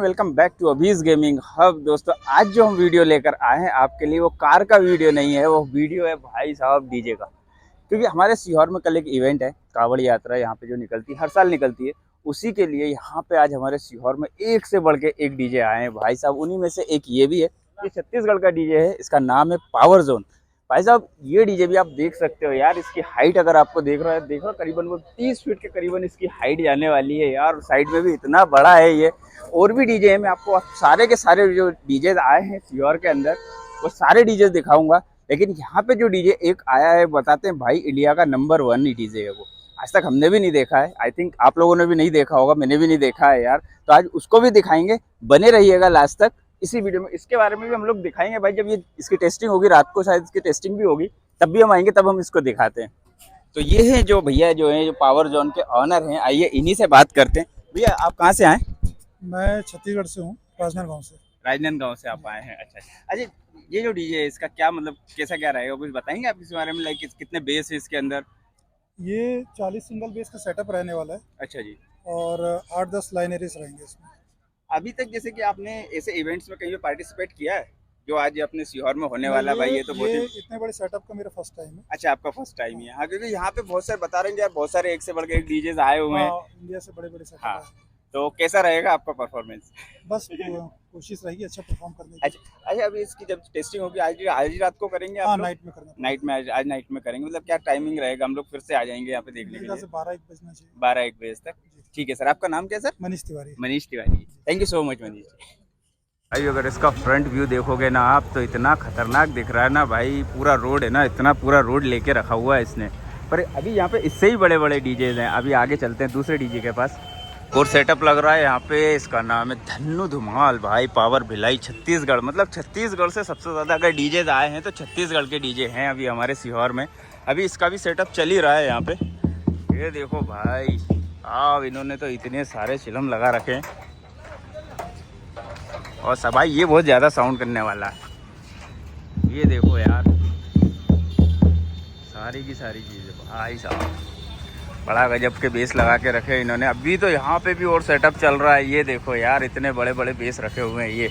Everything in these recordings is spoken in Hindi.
Welcome back to Abhij gaming hub. दोस्तों आज जो हम वीडियो लेकर आए हैं आपके लिए वो कार का वीडियो नहीं है, वो वीडियो है भाई साहब डीजे का। क्योंकि हमारे सीहोर में कल एक इवेंट है, कावड़ यात्रा यहाँ पे जो निकलती है, हर साल निकलती है। उसी के लिए यहाँ पे आज हमारे सीहोर में एक से बढ़ के एक डीजे आए हैं भाई साहब। उन्हीं में से एक ये भी है, ये छत्तीसगढ़ का डीजे है, इसका नाम है पावर जोन। भाई साहब ये डीजे भी आप देख सकते हो यार, इसकी हाइट अगर आपको देख रहा है, देखो करीबन वो 30 फीट के करीबन इसकी हाइट जाने वाली है यार। साइड में भी इतना बड़ा है ये। और भी डीजे है, मैं आपको सारे के सारे जो डीजे आए हैं सीहोर के अंदर वो सारे डीजे दिखाऊंगा। लेकिन यहाँ पे जो डीजे एक आया है, बताते हैं भाई इंडिया का नंबर 1 डीजे है वो। आज तक हमने भी नहीं देखा है, आई थिंक आप लोगों ने भी नहीं देखा होगा, मैंने भी नहीं देखा है यार। तो आज उसको भी दिखाएंगे, बने रहिएगा लास्ट तक इसी वीडियो में। इसके बारे में भी हम लोग दिखाएंगे भाई, जब ये इसकी टेस्टिंग होगी, रात को शायद इसकी टेस्टिंग भी होगी, तब भी हम आएंगे, तब हम इसको दिखाते हैं। तो ये है जो भैया जो है, जो पावर जोन के ऑनर हैं, आइए इन्हीं से बात करते हैं। भैया आप कहाँ से आए? मैं छत्तीसगढ़ से हूँ, राजनांदगांव से। राजनांदगांव से आप आए हैं, अच्छा अच्छा। ये जो डीजे है इसका क्या मतलब, कैसा क्या रहेगा, कुछ बताएंगे आप इसके बारे में? लाइक कितने बेस है इसके अंदर? ये 40 सिंगल बेस का सेटअप रहने वाला है अच्छा जी। और 8-10 लाइनरीज रहेंगे इसमें। अभी तक जैसे कि आपने ऐसे इवेंट्स में कहीं पे पार्टिसिपेट किया है जो आज अपने सीहोर में होने वाला है? भाई ये तो बहुत ही इतने बड़े सेटअप का मेरा फर्स्ट टाइम है। अच्छा, आपका फर्स्ट टाइम ही है। हाँ, क्योंकि यहाँ पे बहुत सारे बता रहे हैं यार, बहुत सारे एक से बढ़ के एक डीजे आए हुए हैं। इंडिया से बड़े बड़े सेटअप हाँ। हैं। तो कैसा रहेगा आपका परफॉर्मेंस? बस कोशिश रहेगी अच्छा परफॉर्म करने की। अच्छा अच्छा, अभी इसकी जब टेस्टिंग होगी आज ही रात को करेंगे हाँ, आप लोग? नाइट में करना। नाइट में, आज नाइट में करेंगे। मतलब क्या टाइमिंग रहेगा, हम लोग फिर से आ जाएंगे यहाँ पे देखने के लिए? 12-1 बजना चाहिए। 12-1 बजे तक। ठीक है सर, आपका नाम क्या है sir? Manish Tiwari. Manish Tiwari, thank you so much Manish ji. भाई अगर इसका फ्रंट व्यू देखोगे ना आप, तो इतना खतरनाक दिख रहा है ना भाई। पूरा रोड है ना, इतना पूरा रोड लेके रखा हुआ है इसने। पर अभी यहाँ पे इससे ही बड़े बड़े डीजे हैं। अभी आगे चलते हैं दूसरे डीजे के पास। और सेटअप लग रहा है यहाँ पे, इसका नाम है धन्नू धुमाल भाई, पावर भिलाई छत्तीसगढ़। मतलब छत्तीसगढ़ से सबसे ज़्यादा अगर डीजे आए हैं तो छत्तीसगढ़ के डीजे हैं अभी हमारे सीहोर में। अभी इसका भी सेटअप चल ही रहा है यहाँ पे। ये देखो भाई अब इन्होंने तो इतने सारे चिलम लगा रखे हैं। और सब भाई ये बहुत ज़्यादा साउंड करने वाला है। ये देखो यार, सारी की सारी चीज़ें भाई साहब बड़ा गजब के बेस लगा के रखे इन्होंने। अभी तो यहाँ पे भी और सेटअप चल रहा है। ये देखो यार, इतने बड़े बड़े बेस रखे हुए हैं। ये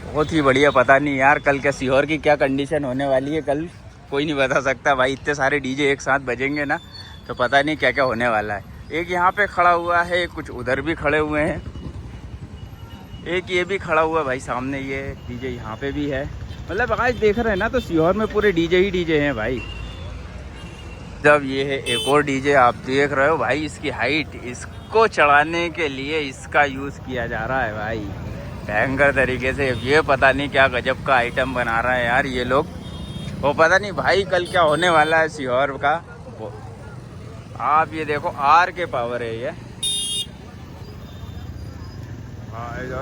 बहुत ही बढ़िया। पता नहीं यार कल क्या सीहोर की क्या कंडीशन होने वाली है, कल कोई नहीं बता सकता भाई। इतने सारे डीजे एक साथ बजेंगे ना, तो पता नहीं क्या क्या होने वाला है। एक यहाँ पे खड़ा हुआ है, कुछ उधर भी खड़े हुए हैं, एक ये भी खड़ा हुआ है भाई सामने। ये डीजे यहाँ पे भी है। मतलब आज देख रहे हैं ना, तो सीहोर में पूरे डीजे ही डीजे हैं भाई। जब ये है एक और डीजे आप देख रहे हो भाई, इसकी हाइट, इसको चढ़ाने के लिए इसका यूज़ किया जा रहा है भाई भयंकर तरीके से। ये पता नहीं क्या गजब का आइटम बना रहा है यार ये लोग। वो पता नहीं भाई कल क्या होने वाला है सीहोर का। आप ये देखो, आर के पावर है ये।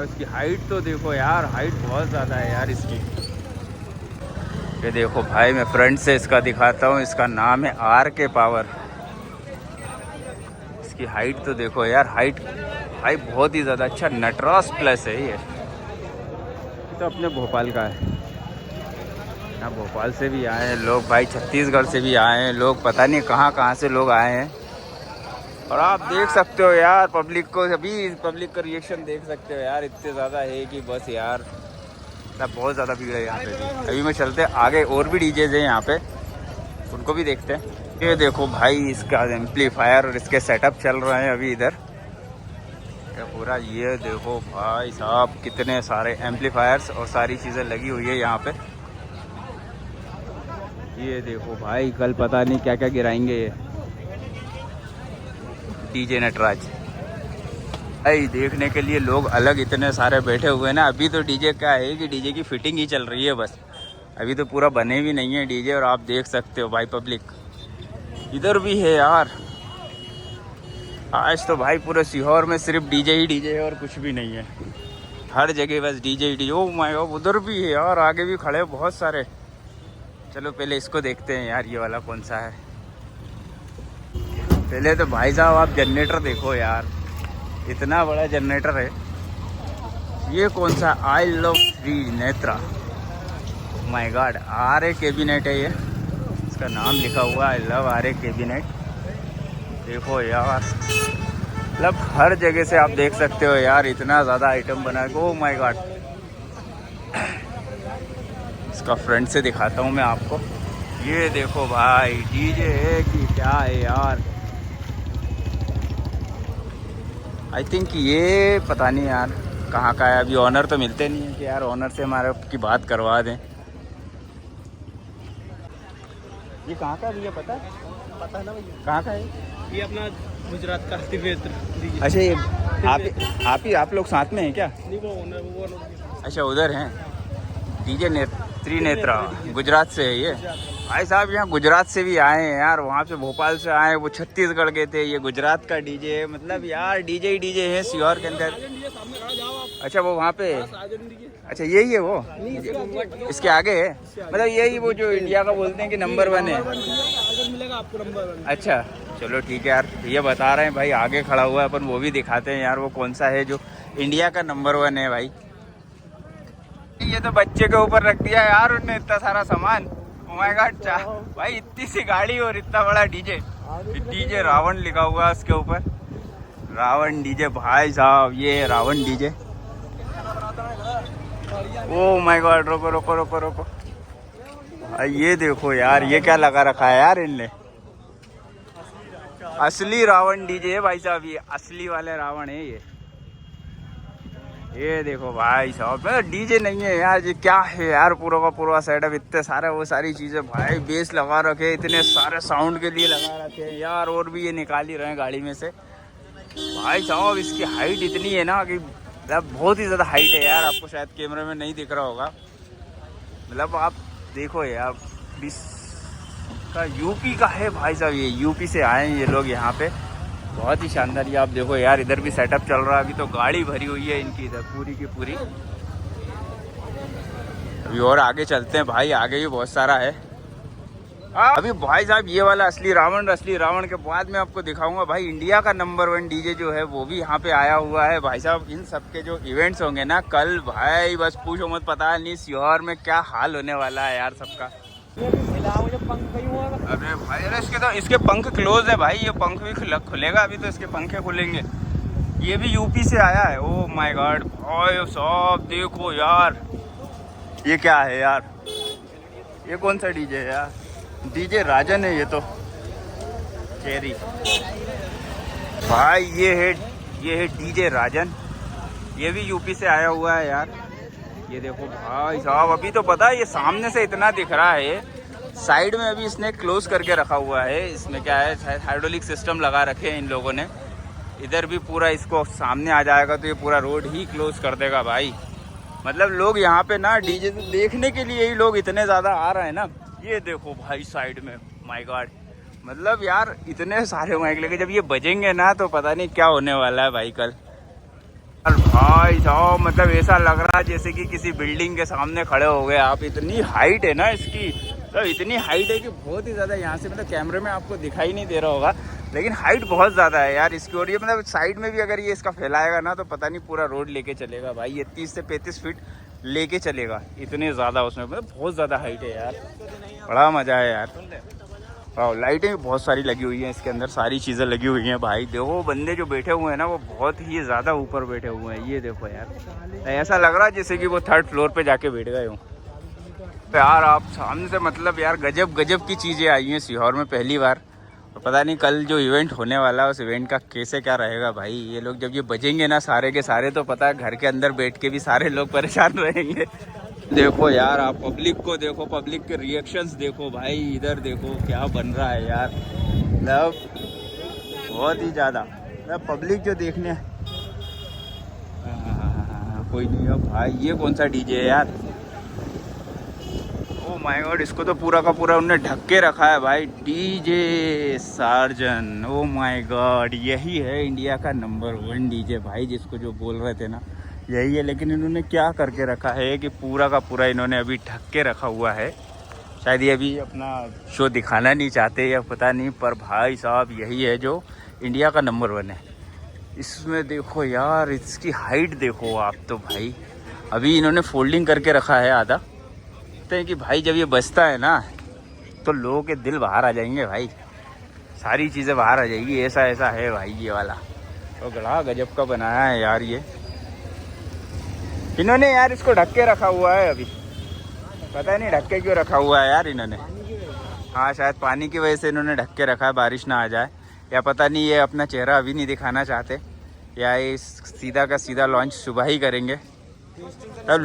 इसकी हाइट तो देखो यार, हाइट बहुत ज़्यादा है यार इसकी। ये देखो भाई, मैं फ्रंट से इसका दिखाता हूँ। इसका नाम है आर के पावर। इसकी हाइट तो देखो यार, हाइट भाई बहुत ही ज़्यादा अच्छा। नटराज प्लस है ये तो अपने भोपाल का है ना। भोपाल से भी आए हैं लोग भाई, छत्तीसगढ़ से भी आए हैं लोग, पता नहीं कहाँ कहाँ से लोग आए हैं। और आप देख सकते हो यार पब्लिक को, अभी पब्लिक का रिएक्शन देख सकते हो यार, इतने ज़्यादा है कि बस यार तब बहुत ज़्यादा भीड़ है यहाँ पे भी। अभी मैं चलते हैं आगे, और भी डीजेज हैं यहाँ पे, उनको भी देखते हैं। ये देखो भाई, इसका एम्पलीफायर और इसके सेटअप चल रहे हैं अभी इधर ये पूरा। ये देखो भाई साहब, कितने सारे एम्पलीफायर्स और सारी चीज़ें लगी हुई है यहाँ पे। ये देखो भाई, कल पता नहीं क्या क्या गिराएंगे ये डीजे नटराज। भाई देखने के लिए लोग अलग इतने सारे बैठे हुए हैं ना। अभी तो डीजे क्या है कि डीजे की फिटिंग ही चल रही है बस, अभी तो पूरा बने भी नहीं है डीजे। और आप देख सकते हो भाई पब्लिक इधर भी है यार। आज तो भाई पूरे सीहोर में सिर्फ डीजे ही डीजे है और कुछ भी नहीं है। हर जगह बस DJ he DJ. Oh my God, उधर भी है यार, आगे भी खड़े बहुत सारे। चलो पहले इसको देखते हैं यार, ये वाला कौन सा है। पहले तो भाई साहब आप जनरेटर देखो यार, इतना बड़ा जनरेटर है। ये कौन सा, I love Shri Netra, my God. R A cabinet है ये, इसका नाम लिखा हुआ I love R A cabinet. देखो यार मतलब हर जगह से आप देख सकते हो यार, इतना ज़्यादा आइटम बना है। ओह माय गॉड, इसका फ्रंट से दिखाता हूँ मैं आपको। ये देखो भाई, डीजे है कि क्या है यार। आई थिंक ये पता नहीं यार कहाँ का है। अभी ऑनर तो मिलते नहीं है कि यार ऑनर से हमारे की बात करवा दें। ये कहाँ का है, पता है? पता है ना भैया, कहाँ का है ये अपना गुजरात का दिव्यत्र। अच्छा, ये आप लोग साथ में हैं क्या? नहीं, वो अच्छा, उधर हैं। डीजे त्रिनेत्रा गुजरात से है ये। भाई साहब यहाँ गुजरात से भी आए हैं यार, वहाँ से भोपाल से आए, वो छत्तीसगढ़ के थे। ये गुजरात का डीजे है, मतलब यार डीजे ही डीजे है सीहोर के अंदर। अच्छा, वो वहाँ पे, अच्छा यही है वो, इसके आगे है, मतलब यही वो जो इंडिया का बोलते हैं कि नंबर 1 है। मिलेगा आपको नंबर 1। अच्छा चलो ठीक है यार, ये बता रहे हैं भाई, आगे खड़ा हुआ है, अपन वो भी दिखाते हैं यार वो कौन सा है जो इंडिया का नंबर 1 है भाई। ये तो बच्चे के ऊपर रख दिया यार उनने, इतना सारा सामान। ओह माय गॉड भाई, इतनी सी गाड़ी और इतना बड़ा डीजे। डीजे रावण लिखा हुआ है उसके ऊपर, रावण डीजे। भाई साहब ये Ravan DJ. Oh my God, रोको रोको रोको रोको भाई, ये देखो यार, ये क्या लगा रखा है यार इनने। असली रावण डीजे है भाई साहब, ये असली वाले रावण है ये देखो भाई साहब। डीजे नहीं है यार, ये क्या है यार, पूरा का पूरा सेटअप, इतने सारे वो सारी चीज़ें भाई, बेस लगा रखे, इतने सारे साउंड के लिए लगा रखे यार। और भी ये निकाल ही रहे हैं गाड़ी में से भाई साहब। इसकी हाइट इतनी है ना कि मतलब बहुत ही ज़्यादा हाइट है यार, आपको शायद कैमरे में नहीं दिख रहा होगा। मतलब आप देखो यार, 20 का यूपी का है भाई साहब, ये यूपी से आए हैं ये लोग यहाँ पे। बहुत ही शानदार। ये आप देखो यार, इधर भी सेटअप चल रहा है, अभी तो गाड़ी भरी हुई है इनकी इधर पूरी की पूरी। अभी और आगे चलते हैं भाई, आगे भी बहुत सारा है। अभी भाई साहब ये वाला असली रावण के बाद में आपको दिखाऊंगा भाई इंडिया का नंबर 1 डीजे जो है, वो भी यहाँ पे आया हुआ है भाई साहब। इन सब के जो इवेंट्स होंगे ना कल भाई, बस पूछो मत, पता नहीं सीहोर में क्या हाल होने वाला है यार सबका। अरे भाई, अरे इसके पंख क्लोज है भाई, ये पंख भी खुलेगा अभी तो, इसके पंखे खुलेंगे। ये भी यूपी से आया है। ओह माय गॉड भाई साहब, देखो यार ये क्या है यार, ये कौन सा डीजे है यार? डीजे राजन है ये तो, चेरी भाई। ये है डीजे राजन, ये भी यूपी से आया हुआ है यार। ये देखो भाई साहब, अभी तो पता है ये सामने से इतना दिख रहा है, साइड में अभी इसने क्लोज करके रखा हुआ है। इसमें क्या है, शायद हाइड्रोलिक सिस्टम लगा रखे हैं इन लोगों ने। इधर भी पूरा इसको सामने आ जाएगा तो ये पूरा रोड ही क्लोज कर देगा भाई। मतलब लोग यहाँ पे ना डीजे देखने के लिए ही लोग इतने ज़्यादा आ रहे हैं ना। ये देखो भाई साइड में, माय गॉड, मतलब यार इतने सारे माइक लेके जब ये बजेंगे ना तो पता नहीं क्या होने वाला है भाई कल। भाई साहब मतलब ऐसा लग रहा है जैसे कि किसी बिल्डिंग के सामने खड़े हो गए आप। इतनी हाइट है ना इसकी, तो इतनी हाइट है कि बहुत ही ज़्यादा, यहाँ से मतलब कैमरे में आपको दिखाई नहीं दे रहा होगा, लेकिन हाइट बहुत ज़्यादा है यार इसकी। और ये मतलब साइड में भी अगर ये इसका फैलाएगा ना तो पता नहीं पूरा रोड लेके चलेगा भाई। ये 30 से 35 फीट लेके चलेगा, इतने ज़्यादा उसमें, मतलब बहुत ज़्यादा हाइट है यार। बड़ा मज़ा है यार। और लाइटें भी बहुत सारी लगी हुई हैं इसके अंदर, सारी चीज़ें लगी हुई हैं भाई। देखो बंदे जो बैठे हुए हैं ना वो बहुत ही ज़्यादा ऊपर बैठे हुए हैं। ये देखो यार, ऐसा लग रहा है जैसे कि वो 3rd फ्लोर पे जाके बैठ गए हों। तो यार आप सामने से मतलब यार गजब गजब की चीज़ें आई हैं सीहोर में पहली बार। और पता नहीं कल जो इवेंट होने वाला है उस इवेंट का कैसे क्या रहेगा भाई। ये लोग जब ये बजेंगे ना सारे के सारे, तो पता है घर के अंदर बैठ के भी सारे लोग परेशान रहेंगे। देखो यार आप पब्लिक को देखो, पब्लिक के रिएक्शंस देखो भाई। इधर देखो क्या बन रहा है यार, मतलब बहुत ही ज़्यादा, मतलब पब्लिक जो देखने कोई नहीं है भाई। ये कौन सा डीजे है यार? ओह माय गॉड, इसको तो पूरा का पूरा उन्होंने ढक के रखा है भाई। DJ surgeon, oh my God, यही है इंडिया का नंबर 1 डीजे भाई, जिसको जो बोल रहे थे ना यही है। लेकिन इन्होंने क्या करके रखा है कि पूरा का पूरा इन्होंने अभी ढक के रखा हुआ है। शायद ये अभी अपना शो दिखाना नहीं चाहते या पता नहीं, पर भाई साहब यही है जो इंडिया का नंबर 1 है। इसमें देखो यार, इसकी हाइट देखो आप तो भाई। अभी इन्होंने फोल्डिंग करके रखा है आधा, कहते हैं कि भाई जब ये बजता है ना तो लोगों के दिल बाहर आ जाएंगे भाई, सारी चीज़ें बाहर आ जाएगी। ऐसा ऐसा है भाई ये वाला। तो बड़ा गजब का बनाया है यार ये। इन्होंने यार इसको ढक के रखा हुआ है अभी, पता नहीं ढक के क्यों रखा हुआ है यार इन्होंने। हाँ शायद पानी की वजह से इन्होंने ढक के रखा है, बारिश ना आ जाए, या पता नहीं ये अपना चेहरा अभी नहीं दिखाना चाहते, या ये सीधा का सीधा लॉन्च सुबह ही करेंगे। तब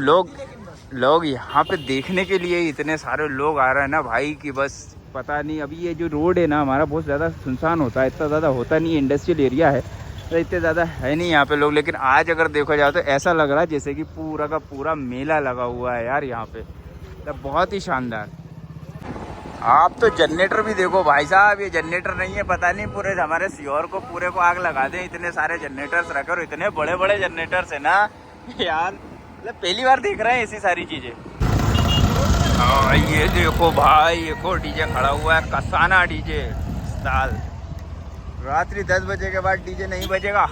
लोग यहाँ पे देखने के लिए इतने सारे लोग आ रहे हैं ना भाई कि बस पता नहीं। अभी ये जो रोड है ना हमारा बहुत ज़्यादा सुनसान होता है, इतना ज़्यादा होता नहीं है, इंडस्ट्रियल एरिया है तो इतने ज़्यादा है नहीं यहाँ पे लोग। लेकिन आज अगर देखा जाए तो ऐसा लग रहा है जैसे कि पूरा का पूरा मेला लगा हुआ है यार यहाँ पे, तब बहुत ही शानदार। आप तो जनरेटर भी देखो भाई साहब, ये जनरेटर नहीं है, पता नहीं पूरे हमारे सीहोर को पूरे को आग लगा दें, इतने सारे जनरेटर्स रखे और इतने बड़े बड़े जनरेटर्स है ना यार, मतलब पहली बार देख रहे हैं ऐसी सारी चीज़ें। हाँ ये देखो भाई, एक और डीजे खड़ा हुआ है, कसाना डीजे साल। रात्रि 10 बजे के बाद डीजे नहीं बजेगा।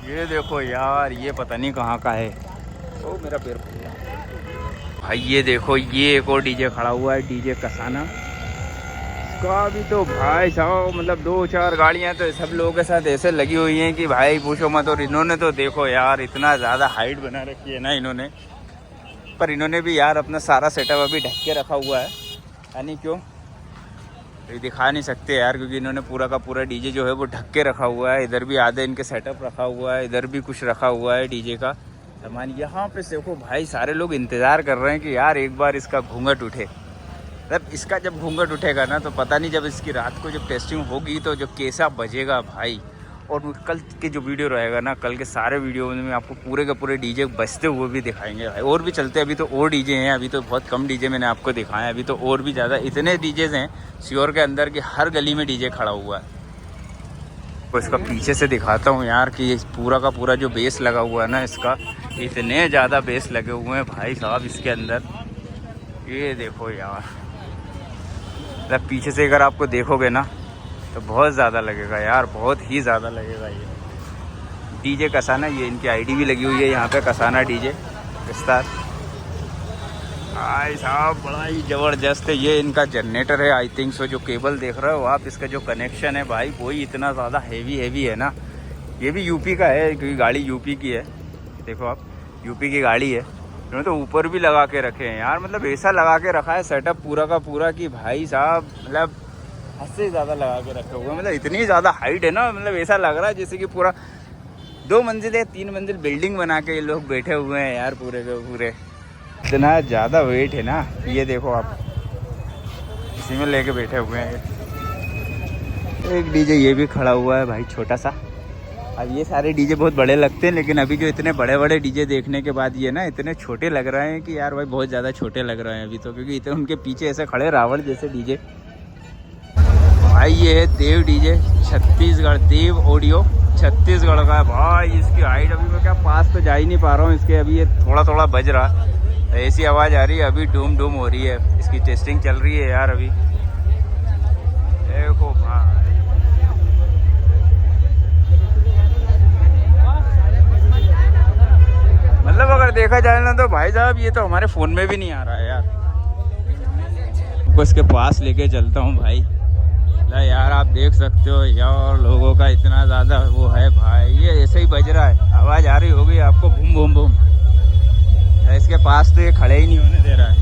ये देखो यार, ये पता नहीं कहाँ का है। ओ मेरा पैर फूल गया भाई। ये देखो ये एक और डीजे खड़ा हुआ है, डीजे कसाना। इसका भी तो भाई साहब मतलब 2-4 गाड़ियाँ तो सब लोगों के साथ ऐसे लगी हुई हैं कि भाई पूछो मत। और इन्होंने तो देखो यार इतना ज़्यादा हाइट बना रखी है ना इन्होंने, पर इन्होंने भी यार अपना सारा सेटअप अभी ढक के रखा हुआ है, यानी क्यों तो दिखा नहीं सकते यार, क्योंकि इन्होंने पूरा का पूरा डीजे जो है वो ढक के रखा हुआ है। इधर भी आधे इनके सेटअप रखा हुआ है, इधर भी कुछ रखा हुआ है डीजे का सामान। यहाँ पे देखो भाई सारे लोग इंतज़ार कर रहे हैं कि यार एक बार इसका घूंघट उठे। मतलब इसका जब घूंघट उठेगा ना तो पता नहीं, जब इसकी रात को जब टेस्टिंग होगी तो जो कैसा बजेगा भाई। और कल के जो वीडियो रहेगा ना, कल के सारे वीडियो में आपको पूरे के पूरे डीजे बजते हुए भी दिखाएंगे भाई। और भी चलते हैं, अभी तो और डीजे हैं, अभी तो बहुत कम डीजे मैंने आपको दिखाया, अभी तो और भी ज़्यादा इतने डीजेज हैं सीहोर के अंदर कि हर गली में डीजे खड़ा हुआ है। तो इसका पीछे से दिखाता हूँ यार कि ये पूरा का पूरा जो बेस लगा हुआ है ना इसका, इतने ज़्यादा बेस लगे हुए हैं भाई साहब इसके अंदर। ये देखो यार, मतलब पीछे से अगर आपको देखोगे ना तो बहुत ज़्यादा लगेगा यार, बहुत ही ज़्यादा लगेगा। ये डीजे कसाना, ये इनकी आईडी भी लगी हुई है यहाँ पे, कसाना डीजे विस्तार। भाई साहब बड़ा ही ज़बरदस्त है। ये इनका जनरेटर है आई थिंक सो, जो केबल देख रहे हो आप, इसका जो कनेक्शन है भाई वही इतना ज़्यादा हैवी है ना। ये भी यूपी का है क्योंकि गाड़ी यूपी की है, देखो आप यूपी की गाड़ी है। उन्होंने तो ऊपर भी लगा के रखे हैं यार, मतलब ऐसा लगा के रखा है सेटअप पूरा का पूरा कि भाई साहब मतलब हद से ज़्यादा लगा के रखे हुए हैं। मतलब इतनी ज़्यादा हाइट है ना, मतलब ऐसा लग रहा है जैसे कि पूरा 2 मंजिल या 3 मंजिल बिल्डिंग बना के ये लोग बैठे हुए हैं यार पूरे के पूरे। इतना ज़्यादा वेट है ना, ये देखो आप, इसी में लेके बैठे हुए हैं। एक डीजे ये भी खड़ा हुआ है भाई छोटा सा। अब ये सारे डीजे बहुत बड़े लगते हैं, लेकिन अभी जो इतने बड़े बड़े डीजे देखने के बाद ये ना इतने छोटे लग रहे हैं कि यार भाई बहुत ज़्यादा छोटे लग रहे हैं अभी तो, क्योंकि इतने उनके पीछे ऐसे खड़े रावण जैसे डीजे। भाई ये है देव डीजे छत्तीसगढ़, देव ऑडियो छत्तीसगढ़ का है भाई। इसकी हाइट अभी मैं क्या पास तो जा ही नहीं पा रहा हूँ इसके, अभी ये थोड़ा थोड़ा बज रहा, ऐसी आवाज़ आ रही है, अभी डूम डूम हो रही है। इसकी टेस्टिंग चल रही है यार अभी, देखो भाई। मतलब अगर देखा जाए ना तो भाई साहब ये तो हमारे फ़ोन में भी नहीं आ रहा है यार। आपको इसके पास लेके चलता हूँ भाई, यार आप देख सकते हो यार लोगों का इतना ज़्यादा वो है भाई। ये ऐसे ही बज रहा है, आवाज़ आ रही होगी आपको, बूम बूम बूम। इसके पास तो ये खड़े ही नहीं होने दे रहा है।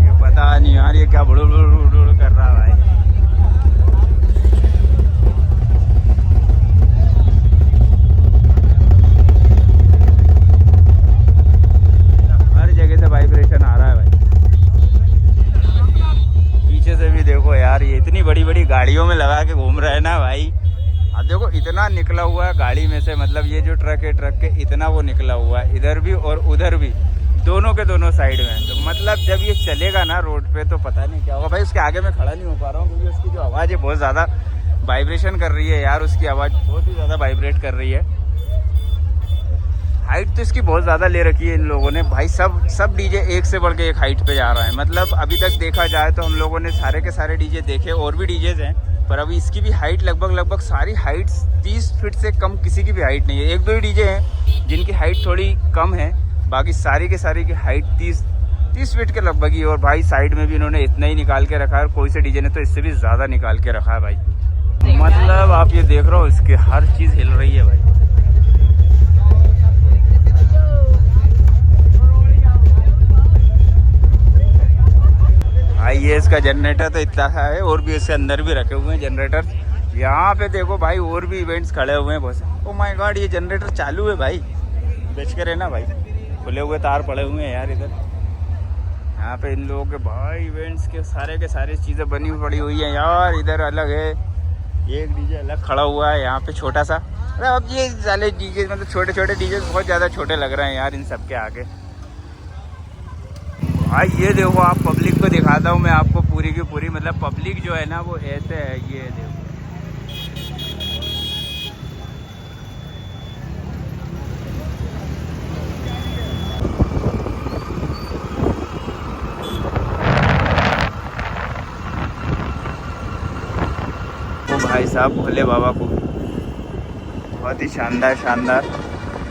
ये पता नहीं यार ये क्या बुड़ कर रहा है भाई। हर जगह से वाइब्रेशन आ रहा है भाई। पीछे से भी देखो यार, ये इतनी बड़ी बड़ी गाड़ियों में लगा के घूम रहा है ना भाई। अब देखो इतना निकला हुआ है गाड़ी में से, मतलब ये जो ट्रक है, ट्रक के इतना वो निकला हुआ है, इधर भी और उधर भी, दोनों के दोनों साइड में। तो मतलब जब ये चलेगा ना रोड पे तो पता नहीं क्या होगा भाई। उसके आगे मैं खड़ा नहीं हो पा रहा हूँ क्योंकि उसकी जो आवाज़ है बहुत ज़्यादा वाइब्रेशन कर रही है यार, उसकी आवाज़ बहुत ही ज़्यादा वाइब्रेट कर रही है। हाइट तो इसकी बहुत ज़्यादा ले रखी है इन लोगों ने भाई। सब डीजे एक से बढ़ के एक हाइट पे जा रहा है। मतलब अभी तक देखा जाए तो हम लोगों ने सारे के सारे डीजे देखे, और भी डीजेज हैं, पर अभी इसकी भी हाइट लगभग सारी हाइट्स 30 फीट से कम किसी की भी हाइट नहीं है। 1-2 ही डीजे हैं जिनकी हाइट थोड़ी कम है, बाकी सारी के सारी की हाइट 30 फीट के लगभग ही। और भाई साइड में भी इन्होंने इतना ही निकाल के रखा है, और कोई से डीजे ने तो इससे भी ज़्यादा निकाल के रखा है भाई। मतलब आप ये देख रहे हो, इसके हर चीज़ हिल रही है भाई। भाई ये इसका जनरेटर तो इतना है, और भी इसके अंदर भी रखे हुए हैं जनरेटर। यहाँ पे देखो भाई, और भी इवेंट्स खड़े हुए हैं बहुत से। ओह माय गॉड, ये जनरेटर चालू है भाई, बेच के रहना भाई। खुले हुए तार पड़े हुए हैं यार इधर। यहाँ पे इन लोगों के भाई इवेंट्स के सारे चीज़ें बनी पड़ी हुई हैं यार। इधर अलग है, ये एक डीजे अलग खड़ा हुआ है यहाँ पे छोटा सा। अरे अब ये सारे डीजे मतलब छोटे छोटे डीजे बहुत ज़्यादा छोटे लग रहे हैं यार इन सब के आगे। भाई ये देखो, आप पब्लिक को दिखाता हूँ मैं आपको पूरी की पूरी। मतलब पब्लिक जो है ना वो ऐसे है, ये देखो। वो भाई साहब भोले बाबा को बहुत ही शानदार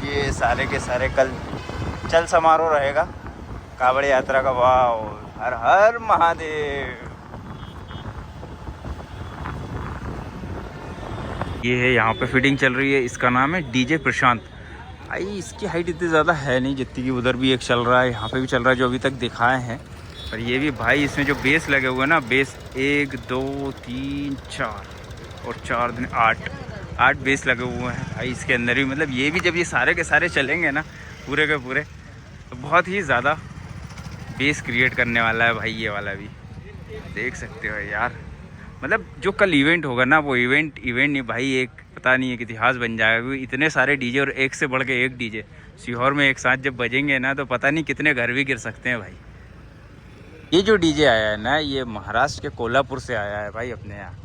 ये सारे के सारे कल चल समारोह रहेगा कावड़ यात्रा का। वाह, हर हर महादेव। ये है यहाँ पे फिटिंग चल रही है, इसका नाम है डीजे प्रशांत। भाई इसकी हाइट इतनी ज़्यादा है नहीं जितनी कि उधर भी एक चल रहा है, यहाँ पे भी चल रहा है जो अभी तक दिखाए हैं। पर ये भी भाई, इसमें जो बेस लगे हुए हैं ना, बेस 1 2 3 4 और 4 दिन 8 बेस लगे हुए हैं भाई इसके अंदर भी। मतलब ये भी जब ये सारे के सारे चलेंगे ना पूरे के पूरे, तो बहुत ही ज़्यादा बेस क्रिएट करने वाला है भाई ये वाला भी। देख सकते हो यार, मतलब जो कल इवेंट होगा ना, वो इवेंट नहीं भाई, एक पता नहीं एक इतिहास बन जाएगा। क्योंकि इतने सारे डीजे और एक से बढ़ के एक डीजे सीहोर में एक साथ जब बजेंगे ना, तो पता नहीं कितने घर भी गिर सकते हैं भाई। ये जो डीजे आया है ना, ये महाराष्ट्र के कोल्हापुर से आया है भाई अपने यहाँ।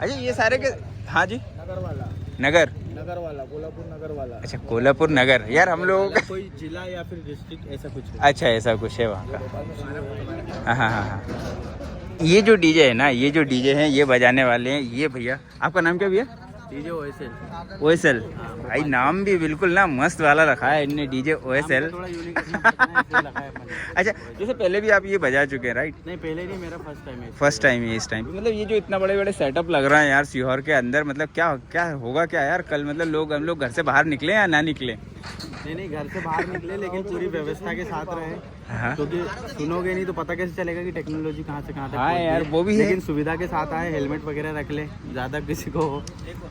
अच्छा ये सारे के, हाँ जी, नगर वाला कोल्हापुर नगर वाला। अच्छा कोल्हापुर नगर, यार हम लोगों का कोई जिला या फिर डिस्ट्रिक्ट ऐसा कुछ है। अच्छा ऐसा कुछ है वहाँ का। हाँ। ये जो डीजे है ना, ये जो डीजे हैं ये बजाने वाले हैं ये भैया। आपका नाम क्या भैया? DJ OSL। भाई नाम भी बिल्कुल ना मस्त वाला रखा है इनने, डीजे OSL। अच्छा, जैसे पहले भी आप ये बजा चुके हैं राइट? नहीं पहले नहीं, मेरा फर्स्ट टाइम है इस टाइम। मतलब ये जो इतना बड़े सेटअप लग रहा है यार सीहोर के अंदर, मतलब क्या होगा क्या यार कल? मतलब हम लोग घर से बाहर निकले या ना निकले? नहीं घर से बाहर निकले, लेकिन पूरी व्यवस्था के साथ रहे। हाँ। क्योंकि सुनोगे नहीं तो पता कैसे चलेगा कि टेक्नोलॉजी कहाँ से कहाँ तक। हाँ यार वो भी है, लेकिन सुविधा के साथ आए। हेलमेट वगैरह रख ले, ज़्यादा किसी को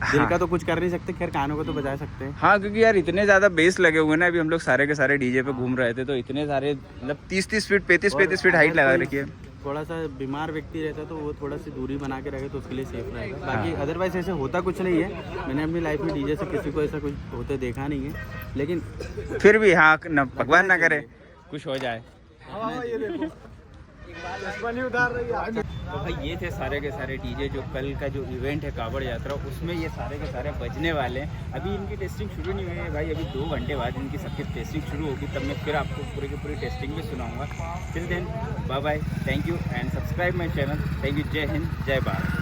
दिल का तो कुछ कर नहीं सकते, खैर कानों को तो बजा सकते हैं। हाँ क्योंकि यार इतने ज़्यादा बेस लगे हुए ना। अभी हम लोग सारे के सारे डीजे पे घूम रहे थे, तो इतने सारे मतलब 30 फीट 35 फीट हाइट लगा रखी है। थोड़ा सा बीमार व्यक्ति रहता तो वो थोड़ा सी दूरी बना के रखे तो उसके लिए सेफ रहेगा। बाकी अदरवाइज ऐसे होता कुछ नहीं है। मैंने अपनी लाइफ में डीजे से किसी को ऐसा कुछ होते देखा नहीं है, लेकिन फिर भी हाँ न, भगवान ना करे कुछ हो जाए। ये देखो उतार रही है। तो भाई ये थे सारे के सारे डीजे जो कल का जो इवेंट है कावड़ यात्रा, उसमें ये सारे के सारे बजने वाले हैं। अभी इनकी टेस्टिंग शुरू नहीं हुई है भाई, अभी 2 घंटे बाद इनकी सबकी टेस्टिंग शुरू होगी, तब मैं फिर आपको पूरी की पूरी टेस्टिंग भी सुनाऊंगा। Till then bye bye, thank you and subscribe my channel. Thank you, जय हिंद जय भारत।